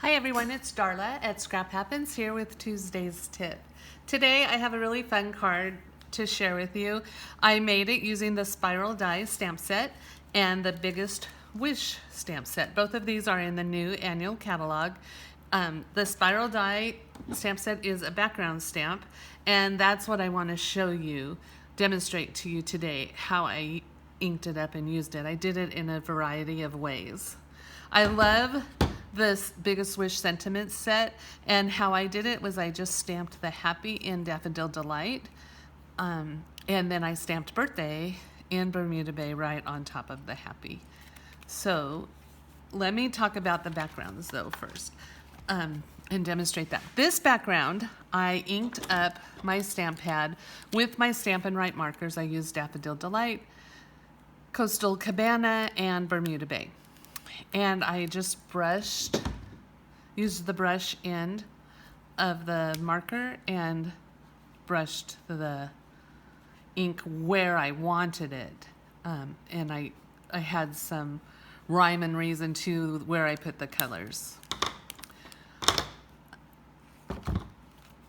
Hi everyone, it's Darla at Scrap Happens here with Tuesday's tip. Today I have a really fun card to share with you. I made it using the Spiral Die stamp set and the Biggest Wish stamp set. Both of these are in the new annual catalog. The Spiral Die stamp set is a background stamp, and that's what I want to show you, demonstrate to you today how I inked it up and used it. I did it in a variety of ways. I love this Biggest Wish sentiment set, and how I did it was I just stamped the happy in Daffodil Delight, and then I stamped birthday in Bermuda Bay right on top of the happy. So let me talk about the backgrounds though first, and demonstrate that. This background, I inked up my stamp pad with my Stampin' Write markers. I used Daffodil Delight, Coastal Cabana, and Bermuda Bay. And I just used the brush end of the marker and brushed the ink where I wanted it. And I had some rhyme and reason to where I put the colors.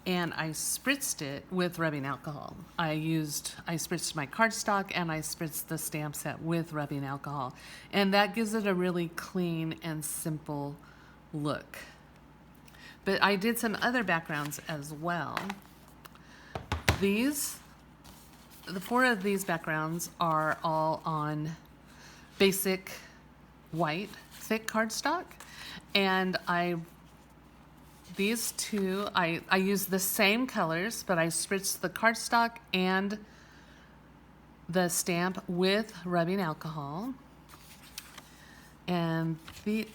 And I spritzed it with rubbing alcohol. I spritzed my cardstock and I spritzed the stamp set with rubbing alcohol. And that gives it a really clean and simple look. But I did some other backgrounds as well. The 4 of these backgrounds are all on basic white thick cardstock. And these two, I used the same colors, but I spritzed the cardstock and the stamp with rubbing alcohol. And these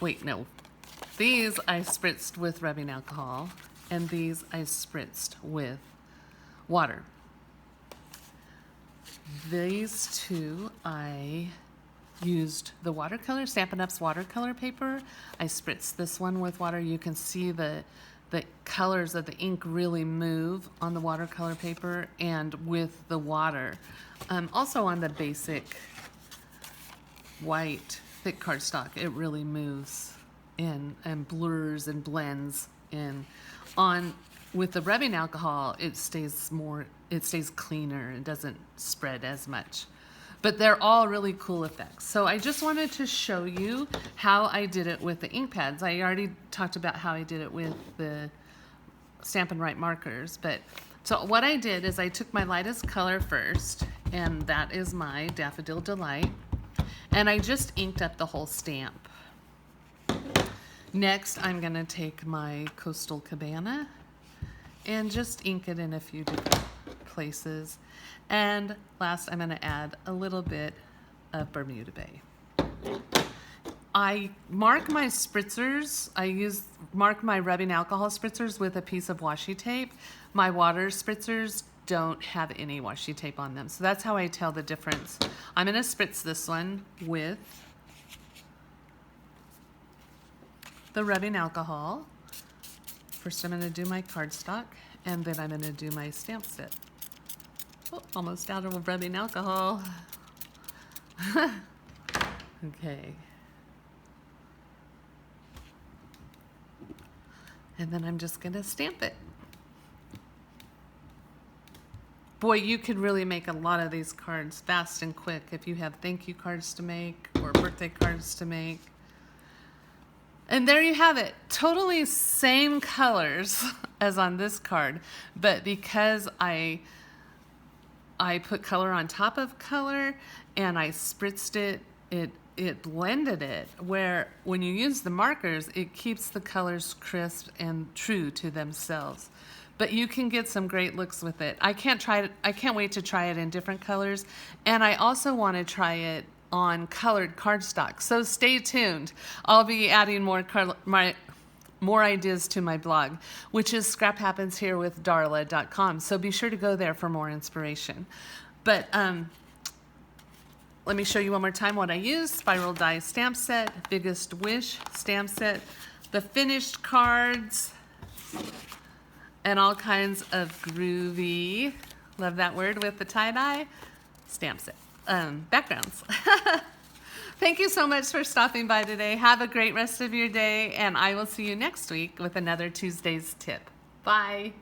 I spritzed with rubbing alcohol, and these I spritzed with water. These two I used the watercolor, Stampin' Up's watercolor paper. I spritzed this one with water. You can see the colors of the ink really move on the watercolor paper and with the water. Also on the basic white thick cardstock, it really moves in and blurs and blends in. With the rubbing alcohol, it stays cleaner and doesn't spread as much. But they're all really cool effects. So I just wanted to show you how I did it with the ink pads. I already talked about how I did it with the Stampin' Write markers. So what I did is I took my lightest color first, and that is my Daffodil Delight, and I just inked up the whole stamp. Next, I'm gonna take my Coastal Cabana and just ink it in a few different places. And last, I'm going to add a little bit of Bermuda Bay. I mark my spritzers. Mark my rubbing alcohol spritzers with a piece of washi tape. My water spritzers don't have any washi tape on them. So that's how I tell the difference. I'm going to spritz this one with the rubbing alcohol. First, I'm going to do my cardstock, and then I'm going to do my stamp set. Oh, almost out of rubbing alcohol. Okay. And then I'm just gonna stamp it. Boy, you could really make a lot of these cards fast and quick if you have thank you cards to make or birthday cards to make. And there you have it. Totally same colors as on this card, but because I put color on top of color and I spritzed it, it blended it, where when you use the markers, it keeps the colors crisp and true to themselves. But you can get some great looks with it. I can't wait to try it in different colors, and I also want to try it on colored cardstock. So stay tuned. I'll be adding more ideas to my blog, which is scraphappensherewithdarla.com. So be sure to go there for more inspiration. But let me show you one more time what I used. Spiral Die stamp set, Biggest Wish stamp set, the finished cards, and all kinds of groovy, love that word with the tie-dye, stamp set, backgrounds. Thank you so much for stopping by today. Have a great rest of your day, and I will see you next week with another Tuesday's tip. Bye.